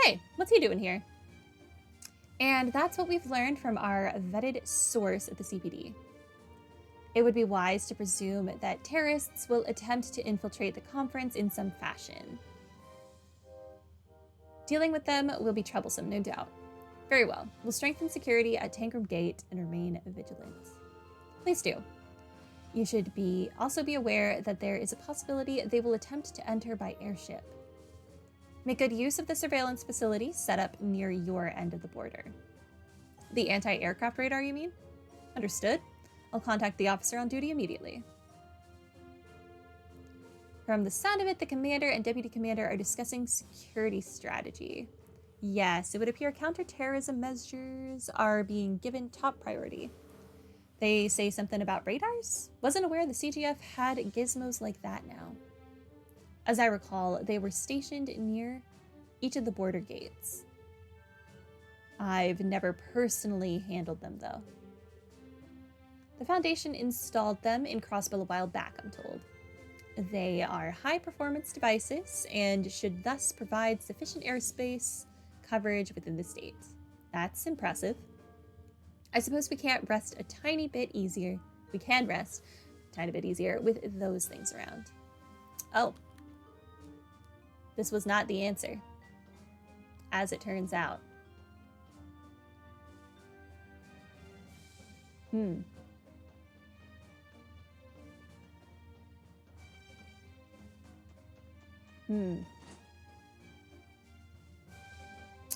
Hey, what's he doing here? And that's what we've learned from our vetted source at the CPD. It would be wise to presume that terrorists will attempt to infiltrate the conference in some fashion. Dealing with them will be troublesome, no doubt. Very well. We'll strengthen security at Tangram Gate and remain vigilant. Please do. You should also be aware that there is a possibility they will attempt to enter by airship. Make good use of the surveillance facility set up near your end of the border. The anti-aircraft radar, you mean? Understood. I'll contact the officer on duty immediately. From the sound of it, the commander and deputy commander are discussing security strategy. Yes, it would appear counterterrorism measures are being given top priority. They say something about radars? Wasn't aware the CGF had gizmos like that now. As I recall, they were stationed near each of the border gates. I've never personally handled them, though. The Foundation installed them in Crossbell a while back, I'm told. They are high-performance devices and should thus provide sufficient airspace coverage within the state. That's impressive. I suppose we can't rest a tiny bit easier. We can rest a tiny bit easier with those things around. Oh. This was not the answer, as it turns out.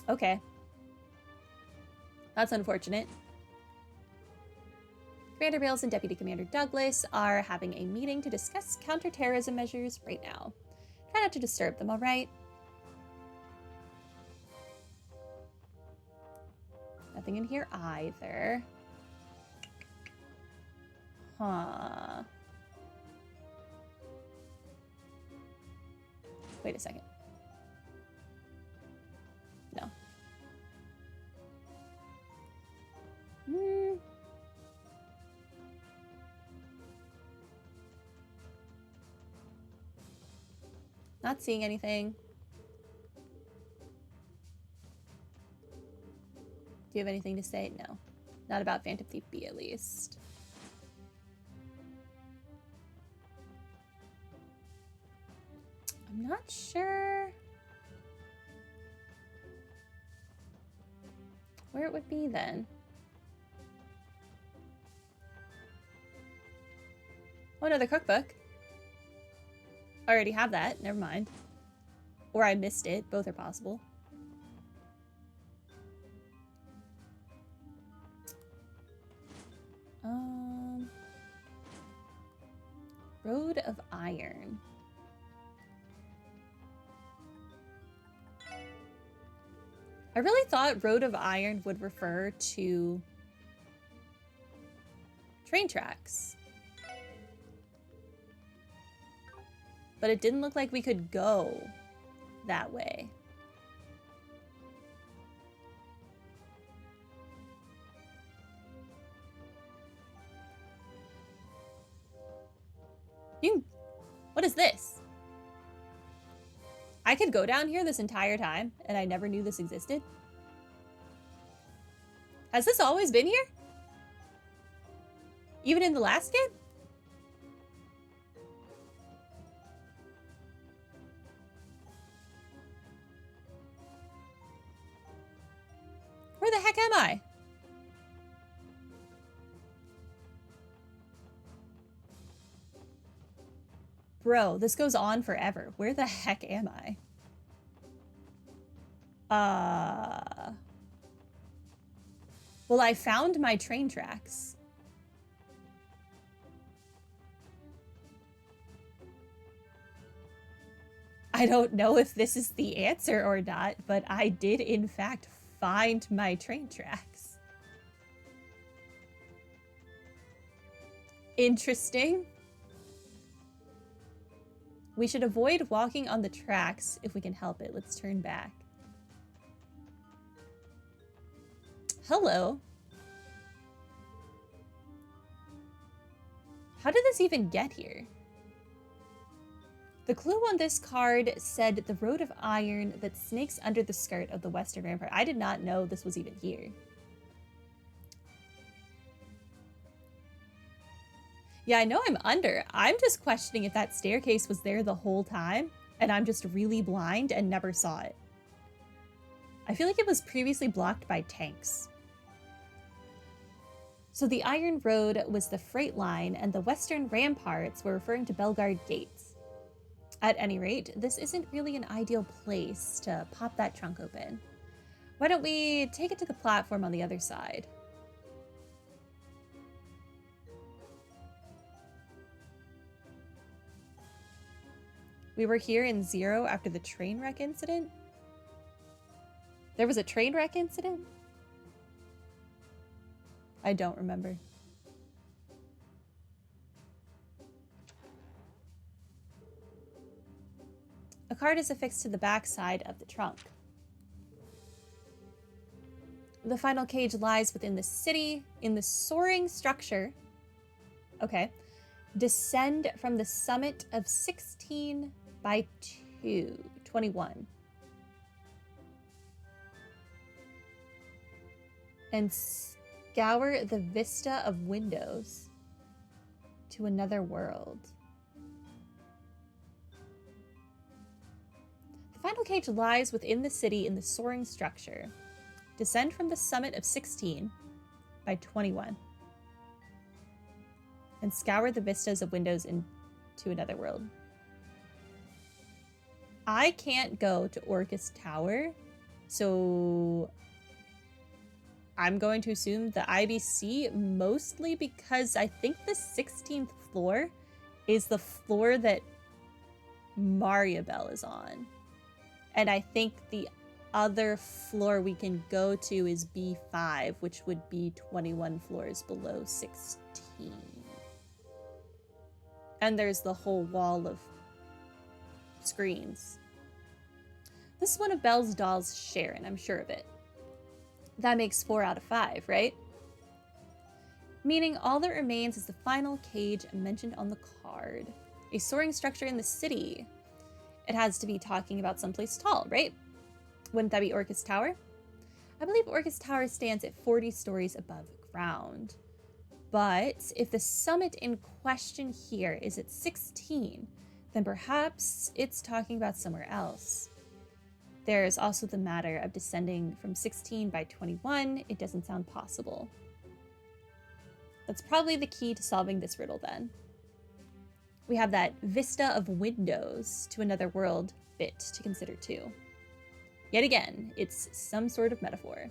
Okay. That's unfortunate. Commander Bales and Deputy Commander Douglas are having a meeting to discuss counterterrorism measures right now. Try not to disturb them, all right? Nothing in here either. Huh. Wait a second. No. Not seeing anything. Do you have anything to say? No. Not about Phantom Thief B, at least. I'm not sure where it would be then. Oh no, the cookbook. I already have that. Never mind. Or I missed it. Both are possible. Road of Iron. I really thought Road of Iron would refer to train tracks. But it didn't look like we could go that way. What is this? I could go down here this entire time, and I never knew this existed. Has this always been here? Even in the last game? Where the heck am I? Bro, this goes on forever. Where the heck am I? Well, I found my train tracks. I don't know if this is the answer or not, but I did in fact find my train tracks. Interesting. We should avoid walking on the tracks if we can help it. Let's turn back. Hello. How did this even get here? The clue on this card said the road of iron that snakes under the skirt of the western rampart. I did not know this was even here. Yeah, I know I'm under. I'm just questioning if that staircase was there the whole time and I'm just really blind and never saw it. I feel like it was previously blocked by tanks. So the Iron Road was the freight line and the western ramparts were referring to Belgard gates. At any rate, this isn't really an ideal place to pop that trunk open. Why don't we take it to the platform on the other side? We were here in 0 after the train wreck incident? There was a train wreck incident? I don't remember. A card is affixed to the back side of the trunk. The final cage lies within the city in the soaring structure. Okay. Descend from the summit of 16 by 21. And scour the vista of windows to another world. The final cage lies within the city in the soaring structure. Descend from the summit of 16 by 21. And scour the vistas of windows into another world. I can't go to Orcus Tower, so I'm going to assume the IBC, mostly because I think the 16th floor is the floor that Mariabelle is on. And I think the other floor we can go to is B5, which would be 21 floors below 16. And there's the whole wall of screens. This is one of Belle's dolls, Sharon, I'm sure of it. That makes 4 out of 5, right? Meaning all that remains is the final cage mentioned on the card. A soaring structure in the city. It has to be talking about someplace tall, right? Wouldn't that be Orcus Tower? I believe Orcus Tower stands at 40 stories above ground. But if the summit in question here is at 16, then perhaps it's talking about somewhere else. There's also the matter of descending from 16 by 21. It doesn't sound possible. That's probably the key to solving this riddle then. We have that vista of windows to another world bit to consider too. Yet again, it's some sort of metaphor.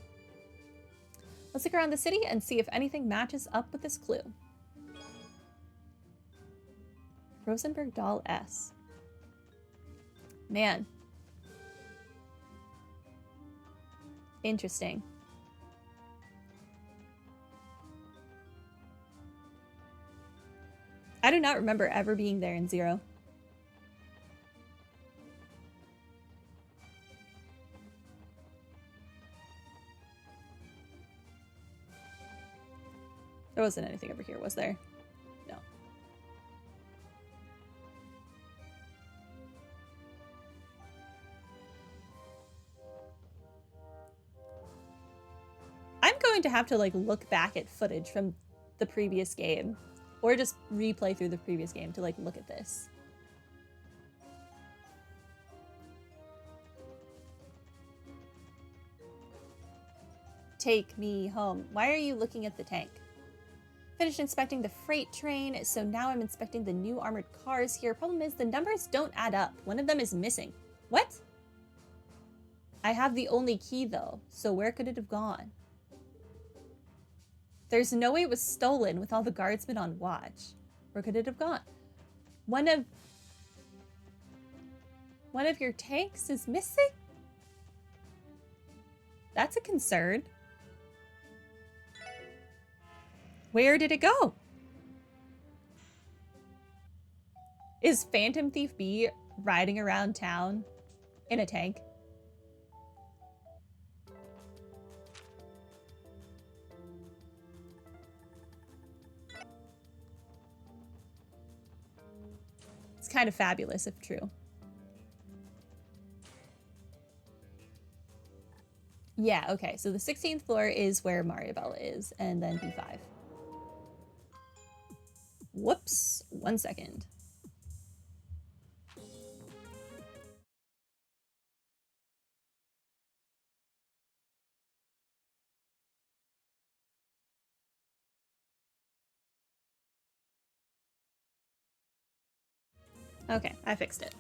Let's look around the city and see if anything matches up with this clue. Rosenberg doll S. Man. Interesting. I do not remember ever being there in 0. There wasn't anything over here, was there? No. I'm going to have to like look back at footage from the previous game. Or just replay through the previous game to like look at this. Take me home. Why are you looking at the tank? Finished inspecting the freight train, so now I'm inspecting the new armored cars here. Problem is the numbers don't add up. One of them is missing. What? I have the only key though, so where could it have gone? There's no way it was stolen with all the guardsmen on watch. Where could it have gone? One of your tanks is missing? That's a concern. Where did it go? Is Phantom Thief B riding around town in a tank? kind of fabulous if true. Yeah, okay, so the 16th floor is where Mariabelle is, and then B5. Whoops, 1 second. Okay, I fixed it.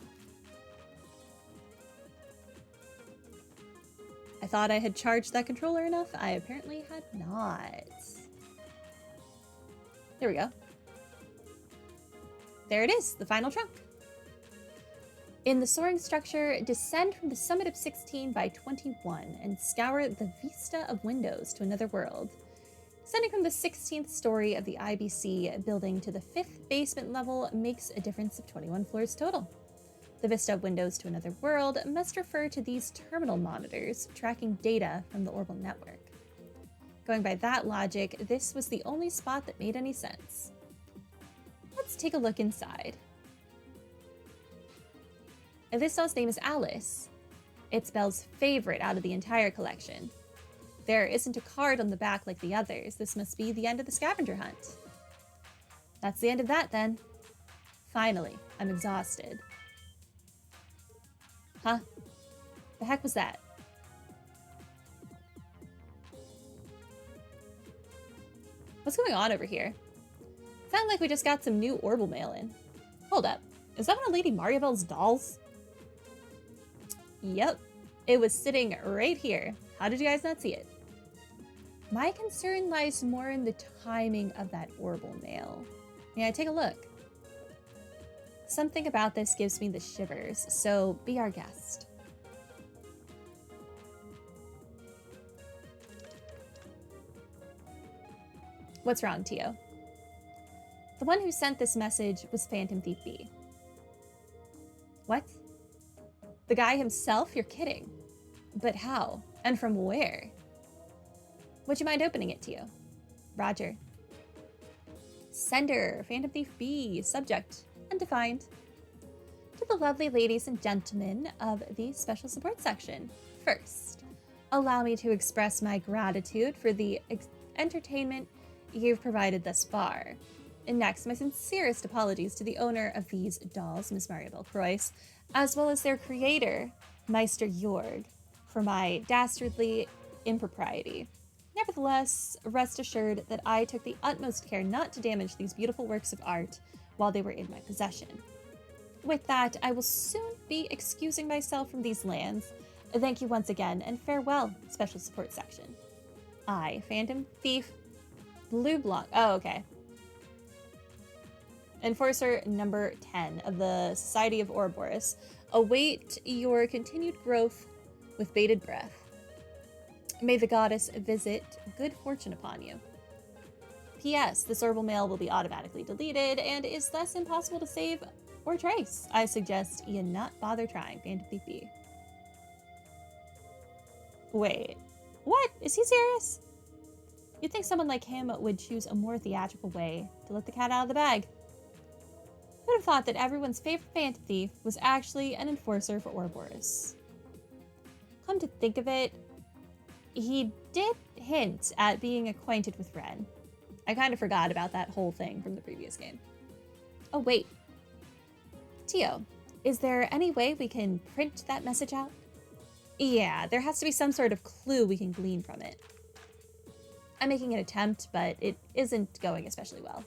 I thought I had charged that controller enough. I apparently had not. There we go. There it is, the final trunk. In the soaring structure, descend from the summit of 16 by 21 and scour the vista of windows to another world. Ascending from the 16th story of the IBC building to the 5th basement level makes a difference of 21 floors total. The vista of windows to another world must refer to these terminal monitors tracking data from the orbital network. Going by that logic, this was the only spot that made any sense. Let's take a look inside. This doll's name is Alice. It's Belle's favorite out of the entire collection. There isn't a card on the back like the others. This must be the end of the scavenger hunt. That's the end of that, then. Finally, I'm exhausted. Huh? The heck was that? What's going on over here? Sounds like we just got some new orbital mail in. Hold up. Is that one of Lady Mariabelle's dolls? Yep. It was sitting right here. How did you guys not see it? My concern lies more in the timing of that orbital mail. May I take a look? Something about this gives me the shivers, so be our guest. What's wrong, Tio? The one who sent this message was Phantom Thief B. What? The guy himself? You're kidding. But how? And from where? Would you mind opening it, Tio? Roger. Sender, Phantom Thief B. Subject, undefined. To the lovely ladies and gentlemen of the special support section. First, allow me to express my gratitude for the entertainment you've provided thus far. And next, my sincerest apologies to the owner of these dolls, Miss Mariabelle Croyce, as well as their creator, Meister Jorg, for my dastardly impropriety. Nevertheless, rest assured that I took the utmost care not to damage these beautiful works of art while they were in my possession. With that, I will soon be excusing myself from these lands. Thank you once again, and farewell, Special Support Section. I, Phantom Thief Blue Blanc. Oh, okay. Enforcer number 10 of the Society of Ouroboros. Await your continued growth with bated breath. May the goddess visit good fortune upon you. P.S. This orbital mail will be automatically deleted and is thus impossible to save or trace. I suggest you not bother trying, Phantom Thief B. Wait, what? Is he serious? You'd think someone like him would choose a more theatrical way to let the cat out of the bag. Who would have thought that everyone's favorite Phantom Thief was actually an enforcer for Ouroboros? Come to think of it, he did hint at being acquainted with Ren. I kind of forgot about that whole thing from the previous game. Oh, wait. Tio, is there any way we can print that message out? Yeah, there has to be some sort of clue we can glean from it. I'm making an attempt, but it isn't going especially well.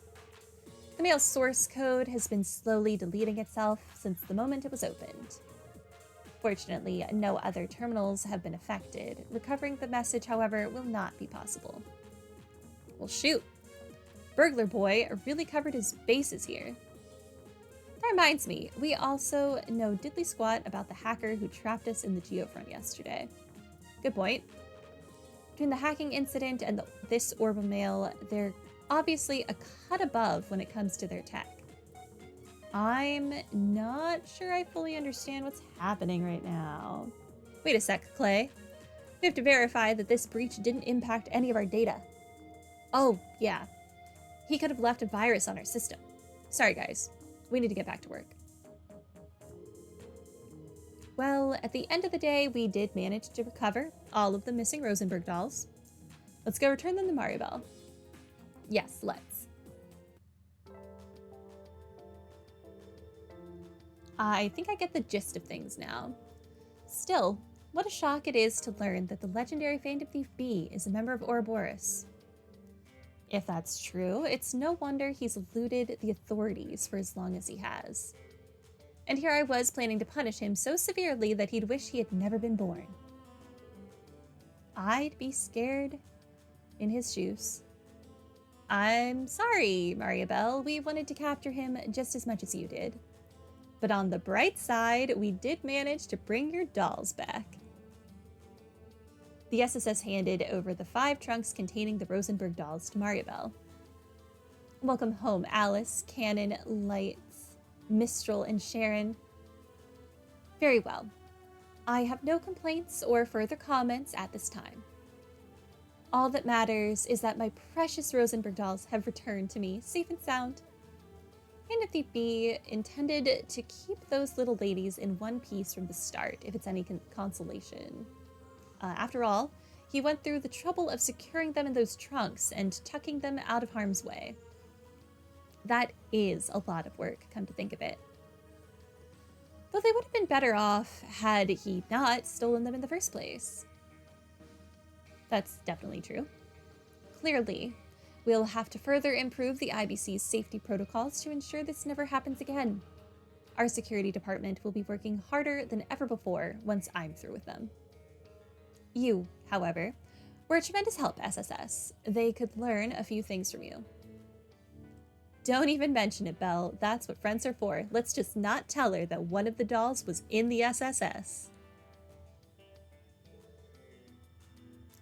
The mail's source code has been slowly deleting itself since the moment it was opened. Fortunately, no other terminals have been affected. Recovering the message, however, will not be possible. Well, shoot. Burglar Boy really covered his bases here. That reminds me, we also know diddly squat about the hacker who trapped us in the geofront yesterday. Good point. Between the hacking incident and this orbital mail, they're obviously a cut above when it comes to their tech. I'm not sure I fully understand what's happening right now. Wait a sec, Clay. We have to verify that this breach didn't impact any of our data. Oh, yeah. He could have left a virus on our system. Sorry, guys. We need to get back to work. Well, at the end of the day, we did manage to recover all of the missing Rosenberg dolls. Let's go return them to Mariabelle. Yes, let's. I think I get the gist of things now. Still, what a shock it is to learn that the legendary Phantom Thief B is a member of Ouroboros. If that's true, it's no wonder he's eluded the authorities for as long as he has. And here I was planning to punish him so severely that he'd wish he had never been born. I'd be scared in his shoes. I'm sorry, Mariabelle. We wanted to capture him just as much as you did. But on the bright side, we did manage to bring your dolls back. The SSS handed over the 5 trunks containing the Rosenberg dolls to Mariabelle. Welcome home, Alice, Cannon, Lights, Mistral, and Sharon. Very well. I have no complaints or further comments at this time. All that matters is that my precious Rosenberg dolls have returned to me safe and sound. Phantom Thief B intended to keep those little ladies in one piece from the start, if it's any consolation. After all, he went through the trouble of securing them in those trunks and tucking them out of harm's way. That is a lot of work, come to think of it. Though they would have been better off had he not stolen them in the first place. That's definitely true. Clearly, we'll have to further improve the IBC's safety protocols to ensure this never happens again. Our security department will be working harder than ever before once I'm through with them. You, however, were a tremendous help, SSS. They could learn a few things from you. Don't even mention it, Belle. That's what friends are for. Let's just not tell her that one of the dolls was in the SSS.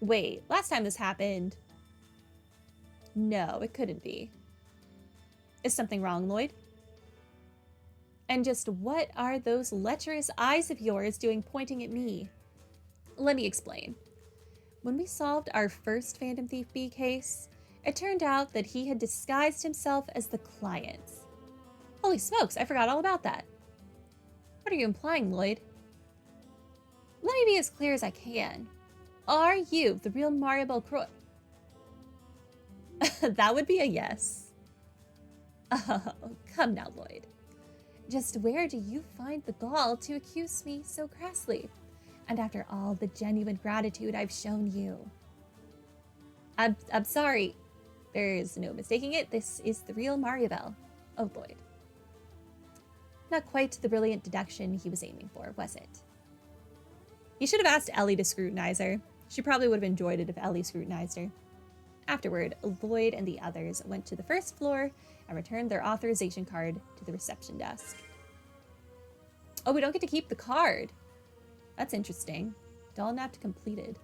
Wait, last time this happened... No, it couldn't be. Is something wrong, Lloyd? And just what are those lecherous eyes of yours doing pointing at me? Let me explain. When we solved our first Phantom Thief B case, it turned out that he had disguised himself as the client. Holy smokes, I forgot all about that. What are you implying, Lloyd? Let me be as clear as I can. Are you the real Mariabelle Croy? That would be a yes. Oh, come now, Lloyd. Just where do you find the gall to accuse me so crassly? And after all the genuine gratitude I've shown you. I'm sorry. There's no mistaking it. This is the real Mariabelle. Oh, Lloyd. Not quite the brilliant deduction he was aiming for, was it? He should have asked Ellie to scrutinize her. She probably would have enjoyed it if Ellie scrutinized her. Afterward, Lloyd and the others went to the first floor and returned their authorization card to the reception desk. Oh, we don't get to keep the card. That's interesting. Doll napped completed.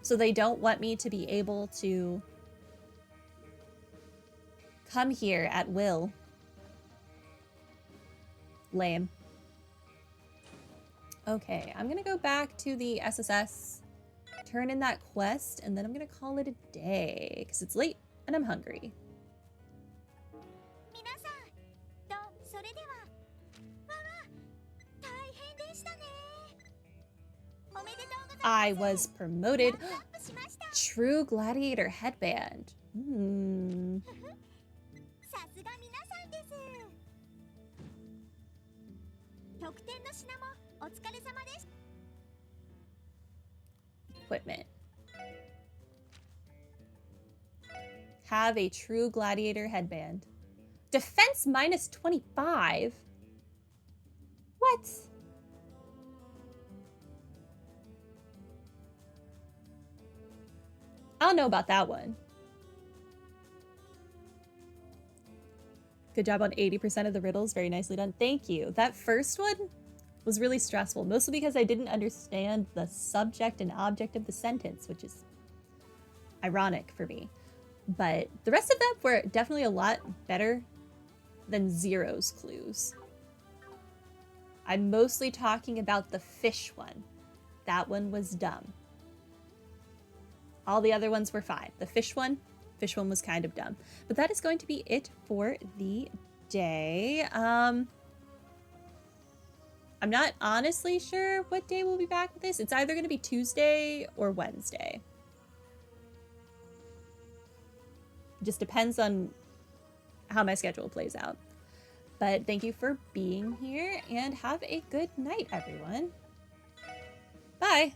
So they don't want me to be able to come here at will. Lame. Okay, I'm gonna go back to the SSS, turn in that quest, and then I'm gonna call it a day, because it's late and I'm hungry. I was promoted. True Gladiator headband. Equipment. Have a True Gladiator headband. Defense minus 25? What? I don't know about that one. Good job on 80% of the riddles. Very nicely done. Thank you. That first one was really stressful, mostly because I didn't understand the subject and object of the sentence, which is ironic for me. But the rest of them were definitely a lot better than Zero's clues. I'm mostly talking about the fish one. That one was dumb. All the other ones were fine. The fish one was kind of dumb. But that is going to be it for the day. I'm not honestly sure what day we'll be back with this. It's either going to be Tuesday or Wednesday. It just depends on how my schedule plays out. But thank you for being here, and have a good night, everyone. Bye.